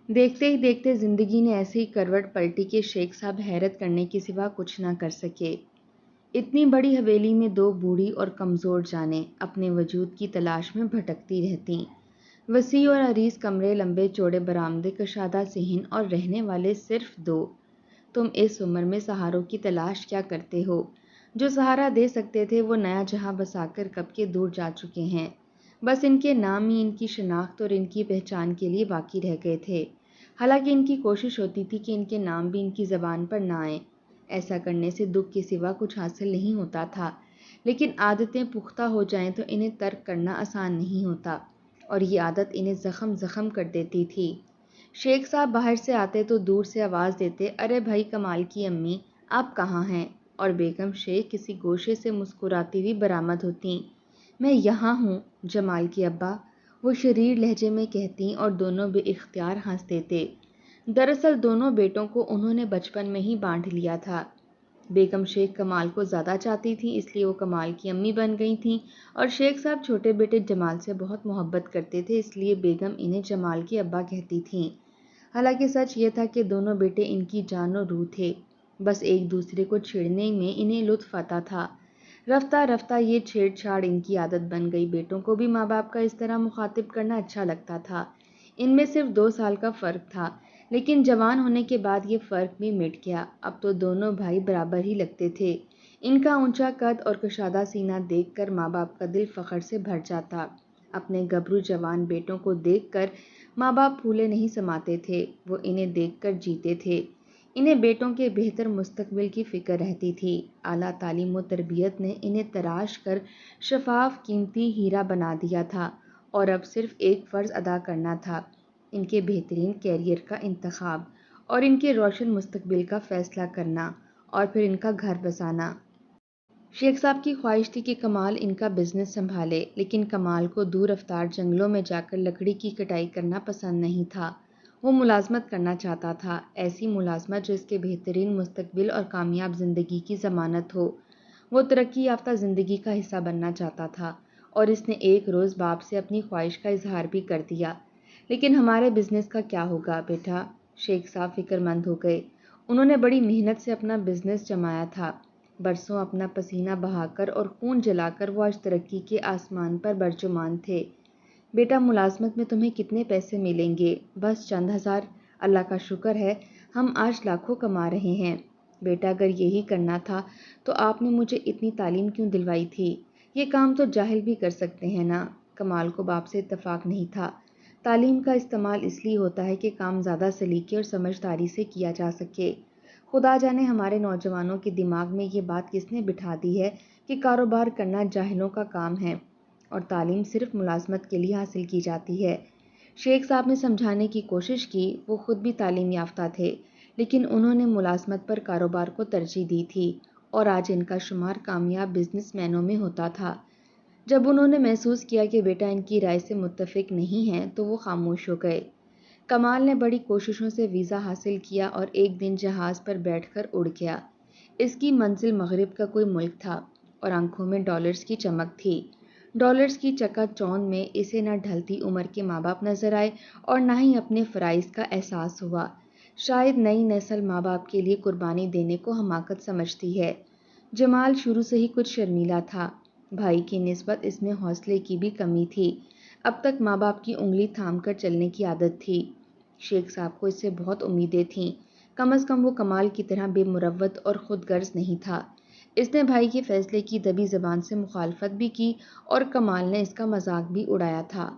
دیکھتے ہی دیکھتے زندگی نے ایسی کروٹ پلٹی کہ شیخ صاحب حیرت کرنے کے سوا کچھ نہ کر سکے۔ اتنی بڑی حویلی میں دو بوڑھی اور کمزور جانیں اپنے وجود کی تلاش میں بھٹکتی رہتیں۔ وسیع اور عریض کمرے، لمبے چوڑے برآمدے، کشادہ صحن اور رہنے والے صرف دو۔ تم اس عمر میں سہاروں کی تلاش کیا کرتے ہو؟ جو سہارا دے سکتے تھے وہ نیا جہاں بسا کر کب کے دور جا چکے ہیں۔ بس ان کے نام ہی ان کی شناخت اور ان کی پہچان کے لیے باقی رہ گئے تھے، حالانکہ ان کی کوشش ہوتی تھی کہ ان کے نام بھی ان کی زبان پر نہ آئیں۔ ایسا کرنے سے دکھ کے سوا کچھ حاصل نہیں ہوتا تھا، لیکن عادتیں پختہ ہو جائیں تو انہیں ترک کرنا آسان نہیں ہوتا، اور یہ عادت انہیں زخم زخم کر دیتی تھی۔ شیخ صاحب باہر سے آتے تو دور سے آواز دیتے، ارے بھائی کمال کی امی، آپ کہاں ہیں؟ اور بیگم شیخ کسی گوشے سے مسکراتی ہوئی برآمد ہوتیں۔ میں یہاں ہوں جمال کے ابا، وہ شریر لہجے میں کہتیں اور دونوں بے اختیار ہنس دیتے۔ دراصل دونوں بیٹوں کو انہوں نے بچپن میں ہی بانٹ لیا تھا۔ بیگم شیخ کمال کو زیادہ چاہتی تھیں، اس لیے وہ کمال کی امی بن گئی تھیں، اور شیخ صاحب چھوٹے بیٹے جمال سے بہت محبت کرتے تھے، اس لیے بیگم انہیں جمال کے ابا کہتی تھیں۔ حالانکہ سچ یہ تھا کہ دونوں بیٹے ان کی جان و روح تھے، بس ایک دوسرے کو چھیڑنے میں انہیں لطف آتا تھا۔ رفتہ رفتہ یہ چھیڑ چھاڑ ان کی عادت بن گئی۔ بیٹوں کو بھی ماں باپ کا اس طرح مخاطب کرنا اچھا لگتا تھا۔ ان میں صرف 2 سال کا فرق تھا، لیکن جوان ہونے کے بعد یہ فرق بھی مٹ گیا۔ اب تو دونوں بھائی برابر ہی لگتے تھے۔ ان کا اونچا قد اور کشادہ سینہ دیکھ کر ماں باپ کا دل فخر سے بھر جاتا۔ اپنے گبرو جوان بیٹوں کو دیکھ کر ماں باپ پھولے نہیں سماتے تھے، وہ انہیں دیکھ کر جیتے تھے۔ انہیں بیٹوں کے بہتر مستقبل کی فکر رہتی تھی۔ اعلیٰ تعلیم و تربیت نے انہیں تراش کر شفاف قیمتی ہیرا بنا دیا تھا، اور اب صرف ایک فرض ادا کرنا تھا، ان کے بہترین کیریئر کا انتخاب اور ان کے روشن مستقبل کا فیصلہ کرنا، اور پھر ان کا گھر بسانا۔ شیخ صاحب کی خواہش تھی کہ کمال ان کا بزنس سنبھالے، لیکن کمال کو دور افطار جنگلوں میں جا کر لکڑی کی کٹائی کرنا پسند نہیں تھا۔ وہ ملازمت کرنا چاہتا تھا، ایسی ملازمت جو اس کے بہترین مستقبل اور کامیاب زندگی کی ضمانت ہو۔ وہ ترقی یافتہ زندگی کا حصہ بننا چاہتا تھا، اور اس نے ایک روز باپ سے اپنی خواہش کا اظہار بھی کر دیا۔ لیکن ہمارے بزنس کا کیا ہوگا بیٹا؟ شیخ صاحب فکر مند ہو گئے۔ انہوں نے بڑی محنت سے اپنا بزنس جمایا تھا، برسوں اپنا پسینہ بہا کر اور خون جلا کر وہ آج ترقی کے آسمان پر برجمان تھے۔ بیٹا ملازمت میں تمہیں کتنے پیسے ملیں گے؟ بس چند ہزار۔ اللہ کا شکر ہے ہم آج لاکھوں کما رہے ہیں۔ بیٹا اگر یہی کرنا تھا تو آپ نے مجھے اتنی تعلیم کیوں دلوائی تھی؟ یہ کام تو جاہل بھی کر سکتے ہیں نا۔ کمال کو باپ سے اتفاق نہیں تھا۔ تعلیم کا استعمال اس لیے ہوتا ہے کہ کام زیادہ سلیقے اور سمجھداری سے کیا جا سکے۔ خدا جانے ہمارے نوجوانوں کے دماغ میں یہ بات کس نے بٹھا دی ہے کہ کاروبار کرنا جاہلوں کا کام ہے، اور تعلیم صرف ملازمت کے لیے حاصل کی جاتی ہے۔ شیخ صاحب نے سمجھانے کی کوشش کی، وہ خود بھی تعلیم یافتہ تھے، لیکن انہوں نے ملازمت پر کاروبار کو ترجیح دی تھی، اور آج ان کا شمار کامیاب بزنس مینوں میں ہوتا تھا۔ جب انہوں نے محسوس کیا کہ بیٹا ان کی رائے سے متفق نہیں ہے تو وہ خاموش ہو گئے۔ کمال نے بڑی کوششوں سے ویزا حاصل کیا اور ایک دن جہاز پر بیٹھ کر اڑ گیا۔ اس کی منزل مغرب کا کوئی ملک تھا، اور آنکھوں میں ڈالرز کی چمک تھی۔ ڈالرز کی چکا چوند میں اسے نہ ڈھلتی عمر کے ماں باپ نظر آئے اور نہ ہی اپنے فرائض کا احساس ہوا۔ شاید نئی نسل ماں باپ کے لیے قربانی دینے کو حماقت سمجھتی ہے۔ جمال شروع سے ہی کچھ شرمیلا تھا، بھائی کی نسبت اس میں حوصلے کی بھی کمی تھی۔ اب تک ماں باپ کی انگلی تھام کر چلنے کی عادت تھی۔ شیخ صاحب کو اس سے بہت امیدیں تھیں، کم از کم وہ کمال کی طرح بے مروت اور خود غرض نہیں تھا۔ اس نے بھائی کے فیصلے کی دبی زبان سے مخالفت بھی کی، اور کمال نے اس کا مذاق بھی اڑایا تھا۔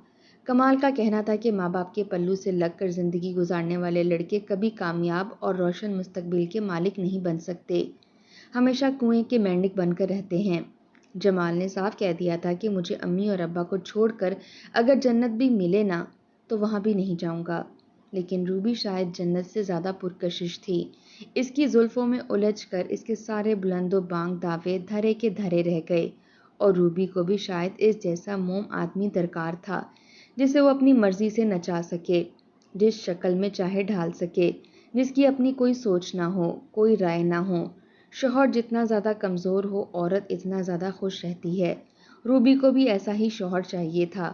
کمال کا کہنا تھا کہ ماں باپ کے پلو سے لگ کر زندگی گزارنے والے لڑکے کبھی کامیاب اور روشن مستقبل کے مالک نہیں بن سکتے، ہمیشہ کنویں کے مینڈک بن کر رہتے ہیں۔ جمال نے صاف کہہ دیا تھا کہ مجھے امی اور ابا کو چھوڑ کر اگر جنت بھی ملے نا تو وہاں بھی نہیں جاؤں گا۔ لیکن روبی شاید جنت سے زیادہ پرکشش تھی۔ اس کی زلفوں میں الجھ کر اس کے سارے بلند و بانگ دعوے دھرے کے دھرے رہ گئے، اور روبی کو بھی شاید اس جیسا موم آدمی درکار تھا جسے وہ اپنی مرضی سے نچا سکے، جس شکل میں چاہے ڈھال سکے، جس کی اپنی کوئی سوچ نہ ہو، کوئی رائے نہ ہو۔ شوہر جتنا زیادہ کمزور ہو، عورت اتنا زیادہ خوش رہتی ہے۔ روبی کو بھی ایسا ہی شوہر چاہیے تھا۔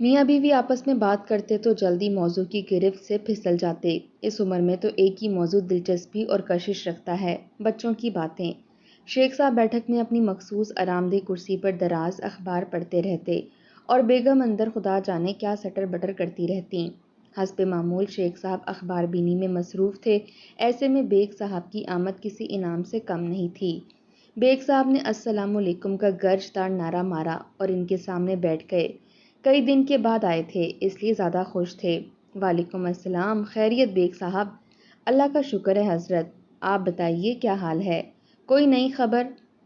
میاں بیوی آپس میں بات کرتے تو جلدی موضوع کی گرفت سے پھسل جاتے۔ اس عمر میں تو ایک ہی موضوع دلچسپی اور کشش رکھتا ہے، بچوں کی باتیں۔ شیخ صاحب بیٹھک میں اپنی مخصوص آرام دہ کرسی پر دراز اخبار پڑھتے رہتے اور بیگم اندر خدا جانے کیا سٹر بٹر کرتی رہتیں۔ حسب معمول شیخ صاحب اخبار بینی میں مصروف تھے، ایسے میں بیگ صاحب کی آمد کسی انعام سے کم نہیں تھی۔ بیگ صاحب نے السلام علیکم کا گرج دار نعرہ مارا اور ان کے سامنے بیٹھ گئے۔ کئی دن کے بعد آئے تھے، اس لیے زیادہ خوش تھے۔ وعلیکم السلام، خیریت بیگ صاحب؟ اللہ کا شکر ہے حضرت، آپ بتائیے کیا حال ہے؟ کوئی نئی خبر؟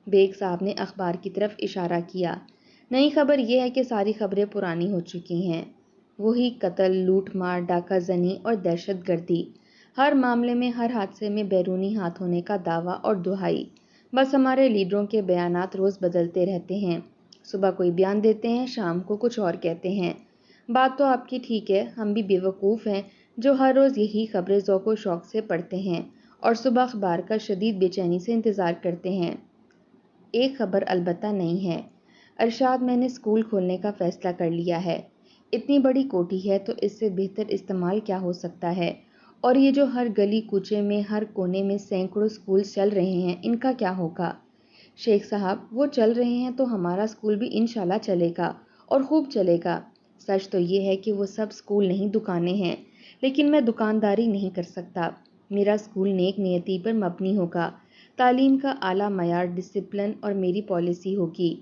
بیگ صاحب نے اخبار کی طرف اشارہ کیا۔ نئی خبر یہ ہے کہ ساری خبریں پرانی ہو چکی ہیں۔ وہی قتل، لوٹ مار، ڈاکہ زنی اور دہشت گردی۔ ہر معاملے میں، ہر حادثے میں بیرونی ہاتھ ہونے کا دعویٰ اور دہائی۔ بس ہمارے لیڈروں کے بیانات روز بدلتے رہتے ہیں۔ صبح کوئی بیان دیتے ہیں، شام کو کچھ اور کہتے ہیں۔ بات تو آپ کی ٹھیک ہے، ہم بھی بیوقوف ہیں جو ہر روز یہی خبریں ذوق و شوق سے پڑھتے ہیں اور صبح اخبار کا شدید بے چینی سے انتظار کرتے ہیں۔ ایک خبر البتہ نہیں ہے ارشاد، میں نے اسکول کھولنے کا فیصلہ کر لیا ہے۔ اتنی بڑی کوٹھی ہے تو اس سے بہتر استعمال کیا ہو سکتا ہے؟ اور یہ جو ہر گلی کوچے میں، ہر کونے میں سینکڑوں اسکول چل رہے ہیں، ان کا کیا ہوگا؟ شیخ صاحب، وہ چل رہے ہیں تو ہمارا اسکول بھی انشاءاللہ چلے گا اور خوب چلے گا۔ سچ تو یہ ہے کہ وہ سب اسکول نہیں، دکانیں ہیں، لیکن میں دکانداری نہیں کر سکتا۔ میرا اسکول نیک نیتی پر مبنی ہوگا، تعلیم کا اعلیٰ معیار، ڈسپلن اور میری پالیسی ہوگی۔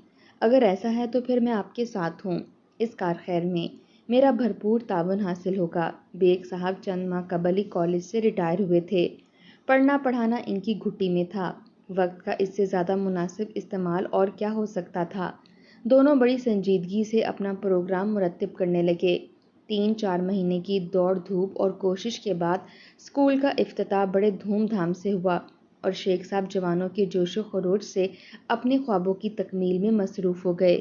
اگر ایسا ہے تو پھر میں آپ کے ساتھ ہوں، اس کار خیر میں میرا بھرپور تعاون حاصل ہوگا۔ بیگ صاحب چند ماہ قبل ہی کالج سے ریٹائر ہوئے تھے۔ پڑھنا پڑھانا ان کی گھٹی میں تھا، وقت کا اس سے زیادہ مناسب استعمال اور کیا ہو سکتا تھا؟ دونوں بڑی سنجیدگی سے اپنا پروگرام مرتب کرنے لگے۔ 3-4 مہینے کی دوڑ دھوپ اور کوشش کے بعد اسکول کا افتتاح بڑے دھوم دھام سے ہوا اور شیخ صاحب جوانوں کے جوش و خروش سے اپنے خوابوں کی تکمیل میں مصروف ہو گئے۔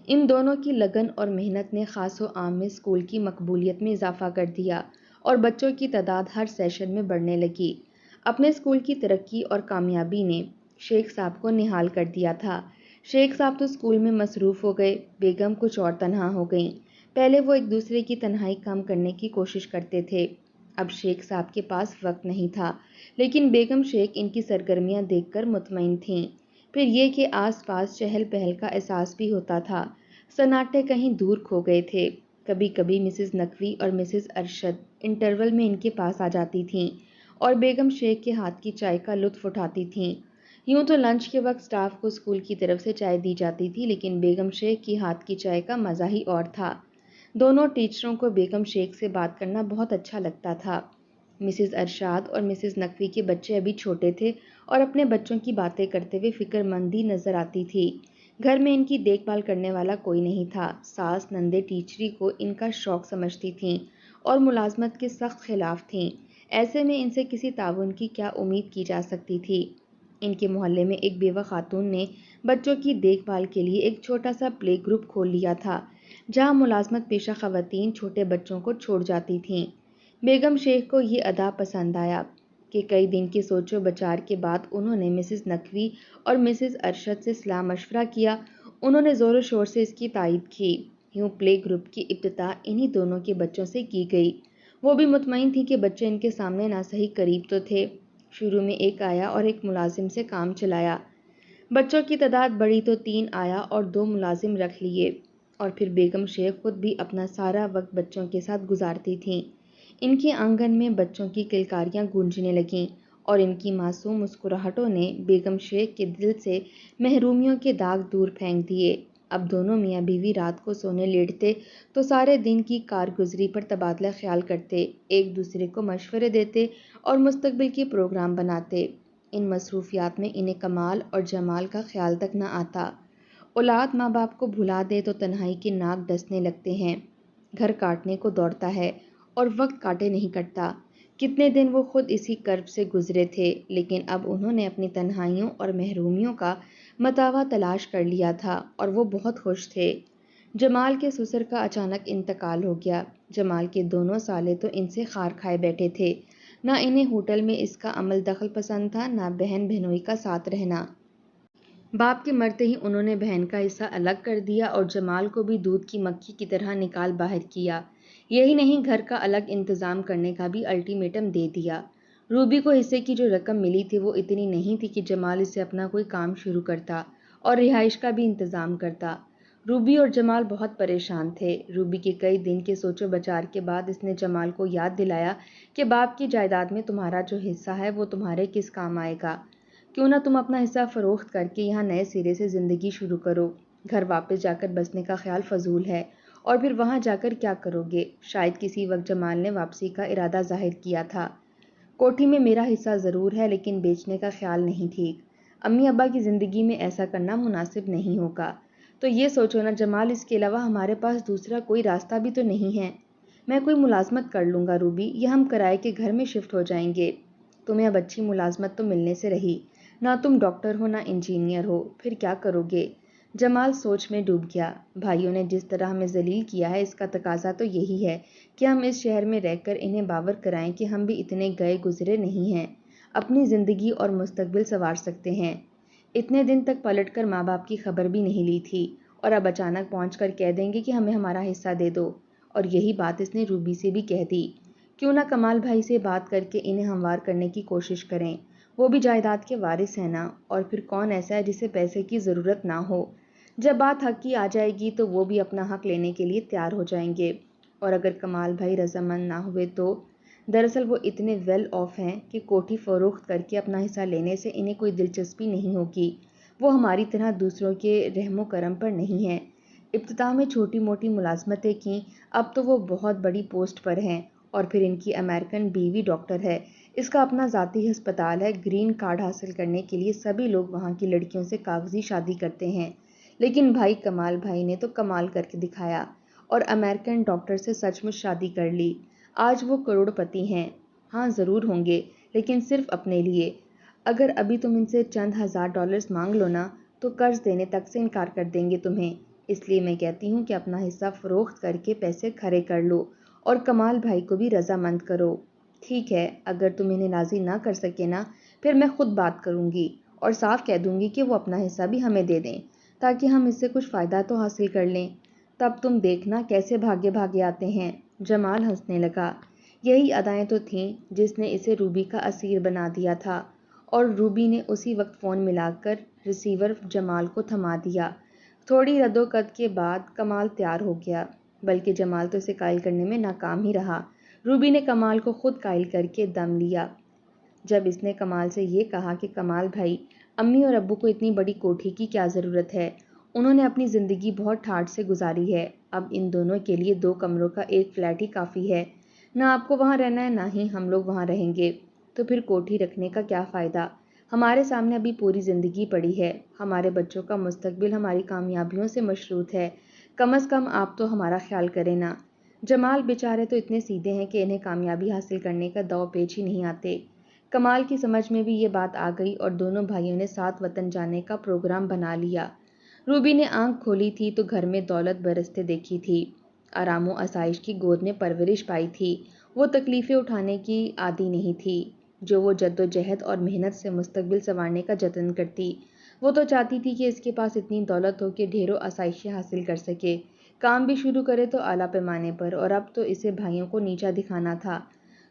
ان دونوں کی لگن اور محنت نے خاص و عام میں اسکول کی مقبولیت میں اضافہ کر دیا اور بچوں کی تعداد ہر سیشن میں بڑھنے لگی۔ اپنے اسکول کی ترقی اور کامیابی نے شیخ صاحب کو نہال کر دیا تھا۔ شیخ صاحب تو اسکول میں مصروف ہو گئے، بیگم کچھ اور تنہا ہو گئیں۔ پہلے وہ ایک دوسرے کی تنہائی کم کرنے کی کوشش کرتے تھے، اب شیخ صاحب کے پاس وقت نہیں تھا، لیکن بیگم شیخ ان کی سرگرمیاں دیکھ کر مطمئن تھیں۔ پھر یہ کہ آس پاس چہل پہل کا احساس بھی ہوتا تھا، سناٹے کہیں دور کھو گئے تھے۔ کبھی کبھی مسز نقوی اور مسز ارشد انٹرول میں ان کے پاس آ جاتی تھیں اور بیگم شیخ کے ہاتھ کی چائے کا لطف اٹھاتی تھیں۔ یوں تو لنچ کے وقت سٹاف کو اسکول کی طرف سے چائے دی جاتی تھی، لیکن بیگم شیخ کی ہاتھ کی چائے کا مزہ ہی اور تھا۔ دونوں ٹیچروں کو بیگم شیخ سے بات کرنا بہت اچھا لگتا تھا۔ مسز ارشاد اور مسز نقوی کے بچے ابھی چھوٹے تھے اور اپنے بچوں کی باتیں کرتے ہوئے فکر مندی نظر آتی تھی۔ گھر میں ان کی دیکھ بھال کرنے والا کوئی نہیں تھا۔ ساس نندیں ٹیچری کو ان کا شوق سمجھتی تھیں اور ملازمت کے سخت خلاف تھیں۔ ایسے میں ان سے کسی تعاون کی کیا امید کی جا سکتی تھی؟ ان کے محلے میں ایک بیوہ خاتون نے بچوں کی دیکھ بھال کے لیے ایک چھوٹا سا پلے گروپ کھول لیا تھا، جہاں ملازمت پیشہ خواتین چھوٹے بچوں کو چھوڑ جاتی تھیں۔ بیگم شیخ کو یہ ادا پسند آیا کہ کئی دن کی سوچ و بچار کے بعد انہوں نے مسز نقوی اور مسز ارشد سے صلاح مشورہ کیا۔ انہوں نے زور و شور سے اس کی تائید کی۔ یوں پلے گروپ کی ابتدا انہی دونوں کے بچوں سے کی گئی۔ وہ بھی مطمئن تھی کہ بچے ان کے سامنے نہ صحیح قریب تو تھے۔ شروع میں ایک آیا اور ایک ملازم سے کام چلایا۔ بچوں کی تعداد بڑھی تو 3 آیا اور 2 ملازم رکھ لیے، اور پھر بیگم شیخ خود بھی اپنا سارا وقت بچوں کے ساتھ گزارتی تھیں۔ ان کے آنگن میں بچوں کی کلکاریاں گونجنے لگیں اور ان کی معصوم مسکراہٹوں نے بیگم شیخ کے دل سے محرومیوں کے داغ دور پھینک دیے۔ اب دونوں میاں بیوی رات کو سونے لیٹتے تو سارے دن کی کارگزری پر تبادلہ خیال کرتے، ایک دوسرے کو مشورے دیتے اور مستقبل کے پروگرام بناتے۔ ان مصروفیات میں انہیں کمال اور جمال کا خیال تک نہ آتا۔ اولاد ماں باپ کو بھلا دے تو تنہائی کے ناک ڈسنے لگتے ہیں، گھر کاٹنے کو دوڑتا ہے اور وقت کاٹے نہیں کٹتا۔ کتنے دن وہ خود اسی کرب سے گزرے تھے، لیکن اب انہوں نے اپنی تنہائیوں اور محرومیوں کا متاوا تلاش کر لیا تھا اور وہ بہت خوش تھے۔ جمال کے سسر کا اچانک انتقال ہو گیا۔ جمال کے دونوں سالے تو ان سے خار کھائے بیٹھے تھے، نہ انہیں ہوٹل میں اس کا عمل دخل پسند تھا، نہ بہن بہنوئی کا ساتھ رہنا۔ باپ کے مرتے ہی انہوں نے بہن کا حصہ الگ کر دیا اور جمال کو بھی دودھ کی مکھی کی طرح نکال باہر کیا۔ یہی نہیں، گھر کا الگ انتظام کرنے کا بھی الٹیمیٹم دے دیا۔ روبی کو حصے کی جو رقم ملی تھی وہ اتنی نہیں تھی کہ جمال اس سے اپنا کوئی کام شروع کرتا اور رہائش کا بھی انتظام کرتا۔ روبی اور جمال بہت پریشان تھے۔ روبی کے کئی دن کے سوچ و بچار کے بعد اس نے جمال کو یاد دلایا کہ باپ کی جائیداد میں تمہارا جو حصہ ہے وہ تمہارے کس کام آئے گا؟ کیوں نہ تم اپنا حصہ فروخت کر کے یہاں نئے سرے سے زندگی شروع کرو۔ گھر واپس جا کر بسنے کا خیال فضول ہے، اور پھر وہاں جا کر کیا کرو گے؟ شاید کسی وقت جمال نے واپسی کا ارادہ ظاہر کیا تھا۔ کوٹھی میں میرا حصہ ضرور ہے، لیکن بیچنے کا خیال نہیں۔ ٹھیک، امی ابا کی زندگی میں ایسا کرنا مناسب نہیں ہوگا۔ تو یہ سوچو نا جمال، اس کے علاوہ ہمارے پاس دوسرا کوئی راستہ بھی تو نہیں ہے۔ میں کوئی ملازمت کر لوں گا روبی، یا ہم کرائے کے گھر میں شفٹ ہو جائیں گے۔ تمہیں اب اچھی ملازمت تو ملنے سے رہی، نہ تم ڈاکٹر ہو نہ انجینئر ہو، پھر کیا کرو گے؟ جمال سوچ میں ڈوب گیا۔ بھائیوں نے جس طرح ہمیں ذلیل کیا ہے، اس کا تقاضا تو یہی ہے کہ ہم اس شہر میں رہ کر انہیں باور کرائیں کہ ہم بھی اتنے گئے گزرے نہیں ہیں، اپنی زندگی اور مستقبل سنوار سکتے ہیں۔ اتنے دن تک پلٹ کر ماں باپ کی خبر بھی نہیں لی تھی، اور اب اچانک پہنچ کر کہہ دیں گے کہ ہمیں ہمارا حصہ دے دو۔ اور یہی بات اس نے روبی سے بھی کہہ دی۔ کیوں نہ کمال بھائی سے بات کر کے انہیں ہموار کرنے کی کوشش کریں، وہ بھی جائیداد کے وارث ہیں نا، اور پھر کون ایسا ہے جسے پیسے کی ضرورت نہ ہو؟ جب بات حق کی آ جائے گی تو وہ بھی اپنا حق لینے کے لیے تیار ہو جائیں گے۔ اور اگر کمال بھائی رضامند نہ ہوئے تو؟ دراصل وہ اتنے ویل آف ہیں کہ کوٹھی فروخت کر کے اپنا حصہ لینے سے انہیں کوئی دلچسپی نہیں ہوگی۔ وہ ہماری طرح دوسروں کے رحم و کرم پر نہیں ہیں۔ ابتدا میں چھوٹی موٹی ملازمتیں کیں، اب تو وہ بہت بڑی پوسٹ پر ہیں، اور پھر ان کی امریکن بیوی ڈاکٹر ہے، اس کا اپنا ذاتی ہسپتال ہے۔ گرین کارڈ حاصل کرنے کے لیے سبھی لوگ وہاں کی لڑکیوں سے کاغذی شادی کرتے ہیں، لیکن بھائی کمال بھائی نے تو کمال کر کے دکھایا، اور امریکن ڈاکٹر سے سچ مچ شادی کر لی۔ آج وہ کروڑ پتی ہیں۔ ہاں ضرور ہوں گے، لیکن صرف اپنے لیے۔ اگر ابھی تم ان سے چند $1000 مانگ لو نا تو قرض دینے تک سے انکار کر دیں گے تمہیں۔ اس لیے میں کہتی ہوں کہ اپنا حصہ فروخت کر کے پیسے کھڑے کر لو، اور کمال بھائی کو بھی رضامند کرو۔ ٹھیک ہے، اگر تم انہیں راضی نہ کر سکے نا، پھر میں خود بات کروں گی اور صاف کہہ دوں گی کہ وہ اپنا حصہ بھی ہمیں دے دیں، تاکہ ہم اس سے کچھ فائدہ تو حاصل کر لیں۔ تب تم دیکھنا کیسے بھاگے بھاگے آتے ہیں۔ جمال ہنسنے لگا۔ یہی ادائیں تو تھیں جس نے اسے روبی کا اسیر بنا دیا تھا، اور روبی نے اسی وقت فون ملا کر ریسیور جمال کو تھما دیا۔ تھوڑی ردوقت کے بعد کمال تیار ہو گیا، بلکہ جمال تو اسے قائل کرنے میں ناکام ہی رہا۔ روبی نے کمال کو خود قائل کر کے دم لیا۔ جب اس نے کمال سے یہ کہا کہ کمال بھائی، امی اور ابو کو اتنی بڑی کوٹھی کی کیا ضرورت ہے؟ انہوں نے اپنی زندگی بہت ٹھاٹھ سے گزاری ہے، اب ان دونوں کے لیے 2 کمروں کا ایک فلیٹ ہی کافی ہے۔ نہ آپ کو وہاں رہنا ہے، نہ ہی ہم لوگ وہاں رہیں گے، تو پھر کوٹھی رکھنے کا کیا فائدہ؟ ہمارے سامنے ابھی پوری زندگی پڑی ہے، ہمارے بچوں کا مستقبل ہماری کامیابیوں سے مشروط ہے، کم از کم آپ تو ہمارا خیال کریں نا۔ جمال بیچارے تو اتنے سیدھے ہیں کہ انہیں کامیابی حاصل کرنے کا دو پیچ ہی نہیں آتے۔ کمال کی سمجھ میں بھی یہ بات آ گئی، اور دونوں بھائیوں نے ساتھ وطن جانے کا پروگرام بنا لیا۔ روبی نے آنکھ کھولی تھی تو گھر میں دولت برستے دیکھی تھی، آرام و آسائش کی گود میں پرورش پائی تھی۔ وہ تکلیفیں اٹھانے کی عادی نہیں تھی جو وہ جد و جہد اور محنت سے مستقبل سنوارنے کا جتن کرتی۔ وہ تو چاہتی تھی کہ اس کے پاس اتنی دولت ہو کہ ڈھیروں آسائشیں حاصل کر سکے، کام بھی شروع کرے تو اعلیٰ پیمانے پر، اور اب تو اسے بھائیوں کو نیچا دکھانا تھا۔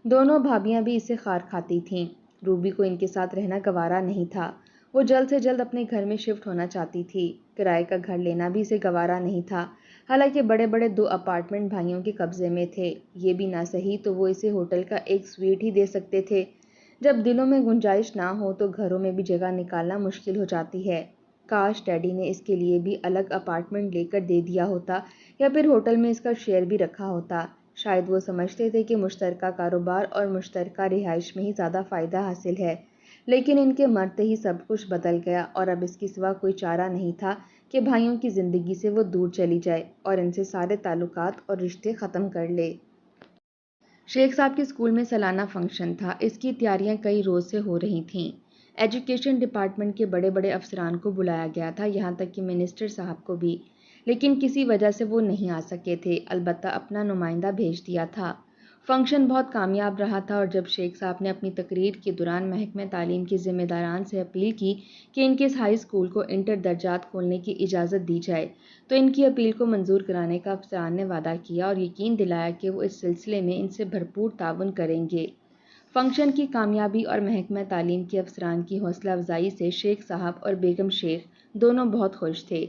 دونوں بھابیاں بھی اسے خار کھاتی تھیں۔ روبی کو ان کے ساتھ رہنا گوارا نہیں تھا، وہ جلد سے جلد اپنے گھر میں شفٹ ہونا چاہتی تھی۔ کرائے کا گھر لینا بھی اسے گوارا نہیں تھا، حالانکہ بڑے بڑے 2 اپارٹمنٹ بھائیوں کے قبضے میں تھے۔ یہ بھی نہ سہی تو وہ اسے ہوٹل کا ایک سویٹ ہی دے سکتے تھے۔ جب دلوں میں گنجائش نہ ہو تو گھروں میں بھی جگہ نکالنا مشکل ہو جاتی ہے۔ کاش ڈیڈی نے اس کے لیے بھی الگ اپارٹمنٹ لے کر دے دیا ہوتا، یا پھر ہوٹل میں اس کا شیئر بھی رکھا ہوتا۔ شاید وہ سمجھتے تھے کہ مشترکہ کاروبار اور مشترکہ رہائش میں ہی زیادہ فائدہ حاصل ہے، لیکن ان کے مرتے ہی سب کچھ بدل گیا، اور اب اس کے سوا کوئی چارہ نہیں تھا کہ بھائیوں کی زندگی سے وہ دور چلی جائے اور ان سے سارے تعلقات اور رشتے ختم کر لے۔ شیخ صاحب کے اسکول میں سالانہ فنکشن تھا، اس کی تیاریاں کئی روز سے ہو رہی تھیں۔ ایجوکیشن ڈپارٹمنٹ کے بڑے بڑے افسران کو بلایا گیا تھا، یہاں تک کہ منسٹر صاحب کو بھی، لیکن کسی وجہ سے وہ نہیں آ سکے تھے، البتہ اپنا نمائندہ بھیج دیا تھا۔ فنکشن بہت کامیاب رہا تھا اور جب شیخ صاحب نے اپنی تقریر کے دوران محکمہ تعلیم کے ذمہ داران سے اپیل کی کہ ان کے ہائی اسکول کو انٹر درجات کھولنے کی اجازت دی جائے تو ان کی اپیل کو منظور کرانے کا افسران نے وعدہ کیا اور یقین دلایا کہ وہ اس سلسلے میں ان سے بھرپور تعاون کریں گے۔ فنکشن کی کامیابی اور محکمہ تعلیم کے افسران کی حوصلہ افزائی سے شیخ صاحب اور بیگم شیخ دونوں بہت خوش تھے۔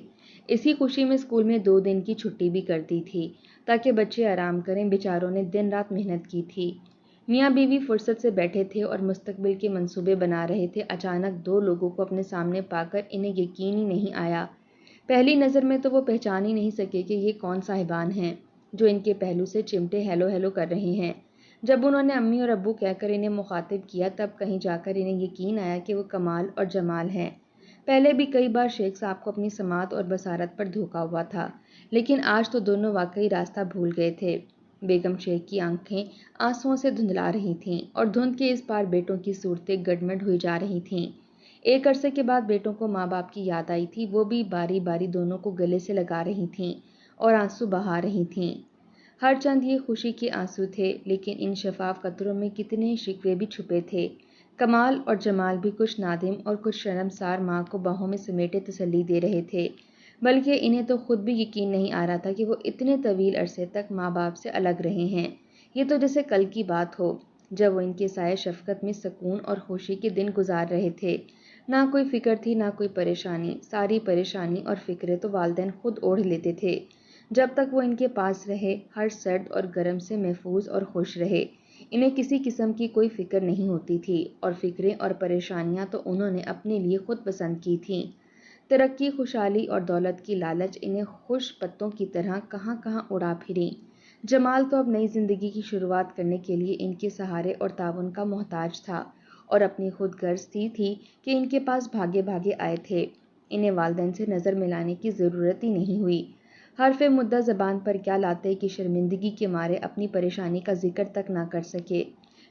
اسی خوشی میں اسکول میں 2 دن کی چھٹی بھی کر دی تھی تاکہ بچے آرام کریں، بیچاروں نے دن رات محنت کی تھی۔ میاں بیوی فرصت سے بیٹھے تھے اور مستقبل کے منصوبے بنا رہے تھے، اچانک 2 لوگوں کو اپنے سامنے پا کر انہیں یقین ہی نہیں آیا۔ پہلی نظر میں تو وہ پہچان ہی نہیں سکے کہ یہ کون صاحبان ہیں جو ان کے پہلو سے چمٹے ہیلو ہیلو کر رہے ہیں۔ جب انہوں نے امی اور ابو کہہ کر انہیں مخاطب کیا تب کہیں جا کر انہیں یقین آیا کہ وہ کمال اور جمال ہیں۔ پہلے بھی کئی بار شیخ صاحب کو اپنی سماعت اور بصارت پر دھوکا ہوا تھا، لیکن آج تو دونوں واقعی راستہ بھول گئے تھے۔ بیگم شیخ کی آنکھیں آنسوؤں سے دھندلا رہی تھیں اور دھند کے اس پار بیٹوں کی صورتیں گڈمڈ ہوئی جا رہی تھیں۔ ایک عرصے کے بعد بیٹوں کو ماں باپ کی یاد آئی تھی، وہ بھی باری باری دونوں کو گلے سے لگا رہی تھیں اور آنسو بہا رہی تھیں۔ ہر چند یہ خوشی کے آنسو تھے، لیکن ان شفاف قطروں میں کتنے شکوے بھی چھپے تھے۔ کمال اور جمال بھی کچھ نادم اور کچھ شرمسار ماں کو باہوں میں سمیٹے تسلی دے رہے تھے، بلکہ انہیں تو خود بھی یقین نہیں آ رہا تھا کہ وہ اتنے طویل عرصے تک ماں باپ سے الگ رہے ہیں۔ یہ تو جیسے کل کی بات ہو جب وہ ان کے سائے شفقت میں سکون اور خوشی کے دن گزار رہے تھے۔ نہ کوئی فکر تھی، نہ کوئی پریشانی، ساری پریشانی اور فکریں تو والدین خود اوڑھ لیتے تھے۔ جب تک وہ ان کے پاس رہے، ہر سرد اور گرم سے محفوظ اور خوش رہے۔ انہیں کسی قسم کی کوئی فکر نہیں ہوتی تھی اور فکریں اور پریشانیاں تو انہوں نے اپنے لیے خود پسند کی تھیں۔ ترقی، خوشحالی اور دولت کی لالچ انہیں خوش پتوں کی طرح کہاں کہاں اڑا پھریں۔ جمال تو اب نئی زندگی کی شروعات کرنے کے لیے ان کے سہارے اور تعاون کا محتاج تھا اور اپنی خود غرضی تھی کہ ان کے پاس بھاگے بھاگے آئے تھے۔ انہیں والدین سے نظر ملانے کی ضرورت ہی نہیں ہوئی۔ حرف مدہ زبان پر کیا لاتے کہ شرمندگی کے مارے اپنی پریشانی کا ذکر تک نہ کر سکے۔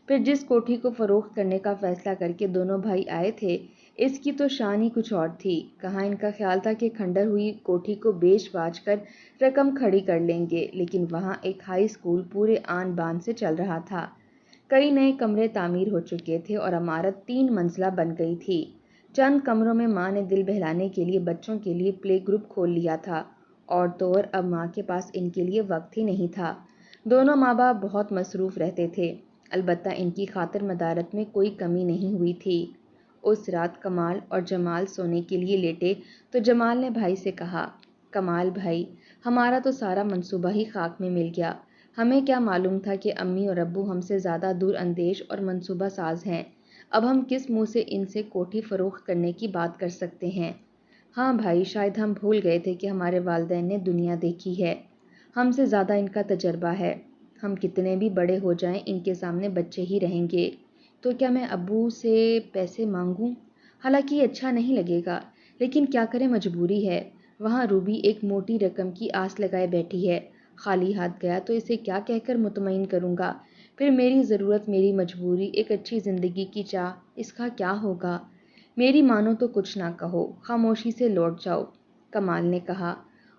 پھر جس کوٹھی کو فروخت کرنے کا فیصلہ کر کے دونوں بھائی آئے تھے، اس کی تو شان ہی کچھ اور تھی۔ کہاں ان کا خیال تھا کہ کھنڈر ہوئی کوٹھی کو بیچ باچ کر رقم کھڑی کر لیں گے، لیکن وہاں ایک ہائی اسکول پورے آن بان سے چل رہا تھا۔ کئی نئے کمرے تعمیر ہو چکے تھے اور عمارت 3 منزلہ بن گئی تھی۔ چند کمروں میں ماں نے دل بہلانے کے لیے بچوں کے لیے پلے گروپ کھول لیا تھا، اور تو اور اب ماں کے پاس ان کے لیے وقت ہی نہیں تھا۔ دونوں ماں باپ بہت مصروف رہتے تھے، البتہ ان کی خاطر مدارت میں کوئی کمی نہیں ہوئی تھی۔ اس رات کمال اور جمال سونے کے لیے لیٹے تو جمال نے بھائی سے کہا، کمال بھائی، ہمارا تو سارا منصوبہ ہی خاک میں مل گیا۔ ہمیں کیا معلوم تھا کہ امی اور ابو ہم سے زیادہ دور اندیش اور منصوبہ ساز ہیں۔ اب ہم کس منہ سے ان سے کوٹھی فروخت کرنے کی بات کر سکتے ہیں؟ ہاں بھائی، شاید ہم بھول گئے تھے کہ ہمارے والدین نے دنیا دیکھی ہے، ہم سے زیادہ ان کا تجربہ ہے۔ ہم کتنے بھی بڑے ہو جائیں ان کے سامنے بچے ہی رہیں گے۔ تو کیا میں ابو سے پیسے مانگوں؟ حالانکہ یہ اچھا نہیں لگے گا، لیکن کیا کریں، مجبوری ہے۔ وہاں روبی ایک موٹی رقم کی آس لگائے بیٹھی ہے، خالی ہاتھ گیا تو اسے کیا کہہ کر مطمئن کروں گا؟ پھر میری ضرورت، میری مجبوری، ایک اچھی زندگی کی چاہ، اس کا کیا ہوگا؟ میری مانو تو کچھ نہ کہو، خاموشی سے لوٹ جاؤ۔ کمال نے کہا،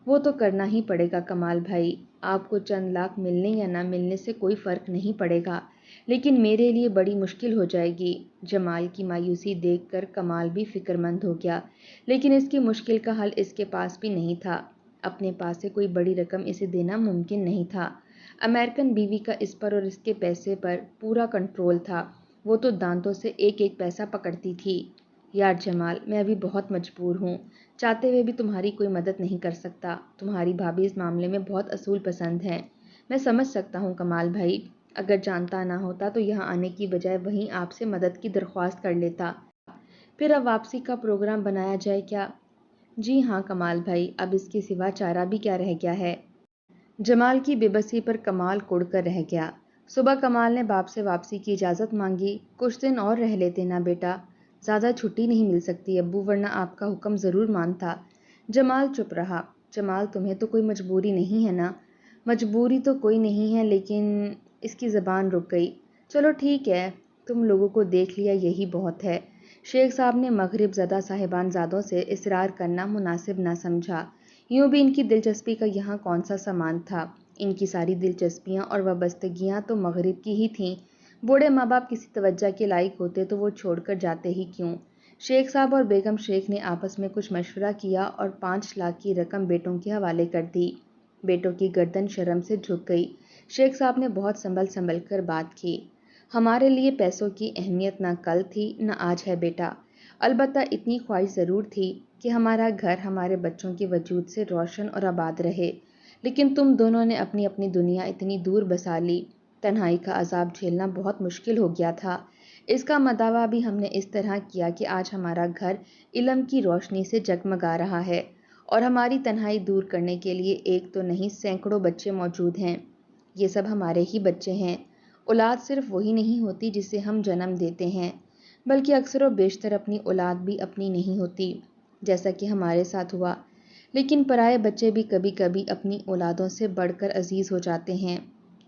وہ تو کرنا ہی پڑے گا کمال بھائی، آپ کو چند لاکھ ملنے یا نہ ملنے سے کوئی فرق نہیں پڑے گا، لیکن میرے لیے بڑی مشکل ہو جائے گی۔ جمال کی مایوسی دیکھ کر کمال بھی فکر مند ہو گیا، لیکن اس کی مشکل کا حل اس کے پاس بھی نہیں تھا۔ اپنے پاس سے کوئی بڑی رقم اسے دینا ممکن نہیں تھا۔ امریکن بیوی کا اس پر اور اس کے پیسے پر پورا کنٹرول تھا، وہ تو دانتوں سے ایک ایک پیسہ پکڑتی تھی۔ یار جمال، میں ابھی بہت مجبور ہوں، چاہتے ہوئے بھی تمہاری کوئی مدد نہیں کر سکتا۔ تمہاری بھابھی اس معاملے میں بہت اصول پسند ہے۔ میں سمجھ سکتا ہوں کمال بھائی، اگر جانتا نہ ہوتا تو یہاں آنے کی بجائے وہیں آپ سے مدد کی درخواست کر لیتا۔ پھر اب واپسی کا پروگرام بنایا جائے کیا؟ جی ہاں کمال بھائی، اب اس کے سوا چارہ بھی کیا رہ گیا ہے؟ جمال کی بے بسی پر کمال کڑ کر رہ گیا۔ صبح کمال نے باپ سے واپسی کی اجازت مانگی۔ کچھ دن اور رہ لیتے نا بیٹا، زیادہ چھٹی نہیں مل سکتی ابو، ورنہ آپ کا حکم ضرور مانتا۔ جمال چپ رہا۔ جمال، تمہیں تو کوئی مجبوری نہیں ہے نا؟ مجبوری تو کوئی نہیں ہے، لیکن اس کی زبان رک گئی۔ چلو ٹھیک ہے، تم لوگوں کو دیکھ لیا یہی بہت ہے۔ شیخ صاحب نے مغرب زدہ صاحبان زادوں سے اصرار کرنا مناسب نہ سمجھا، یوں بھی ان کی دلچسپی کا یہاں کون سا سامان تھا۔ ان کی ساری دلچسپیاں اور وابستگیاں تو مغرب کی ہی تھیں۔ بوڑھے ماں باپ کسی توجہ کے لائق ہوتے تو وہ چھوڑ کر جاتے ہی کیوں؟ شیخ صاحب اور بیگم شیخ نے آپس میں کچھ مشورہ کیا اور 5 لاکھ کی رقم بیٹوں کے حوالے کر دی۔ بیٹوں کی گردن شرم سے جھک گئی۔ شیخ صاحب نے بہت سنبھل کر بات کی۔ ہمارے لیے پیسوں کی اہمیت نہ کل تھی نہ آج ہے بیٹا، البتہ اتنی خواہش ضرور تھی کہ ہمارا گھر ہمارے بچوں کے وجود سے روشن اور آباد رہے، لیکن تم دونوں نے اپنی اپنی دنیا اتنی دور بسا لی، تنہائی کا عذاب جھیلنا بہت مشکل ہو گیا تھا۔ اس کا مداوع بھی ہم نے اس طرح کیا کہ آج ہمارا گھر علم کی روشنی سے جگمگا رہا ہے، اور ہماری تنہائی دور کرنے کے لیے ایک تو نہیں سینکڑوں بچے موجود ہیں۔ یہ سب ہمارے ہی بچے ہیں۔ اولاد صرف وہی نہیں ہوتی جسے ہم جنم دیتے ہیں، بلکہ اکثر و بیشتر اپنی اولاد بھی اپنی نہیں ہوتی، جیسا کہ ہمارے ساتھ ہوا۔ لیکن پرائے بچے بھی کبھی کبھی اپنی اولادوں سے بڑھ کر عزیز ہو جاتے ہیں۔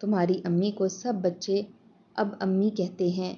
تمہاری امی کو سب بچے اب امی کہتے ہیں،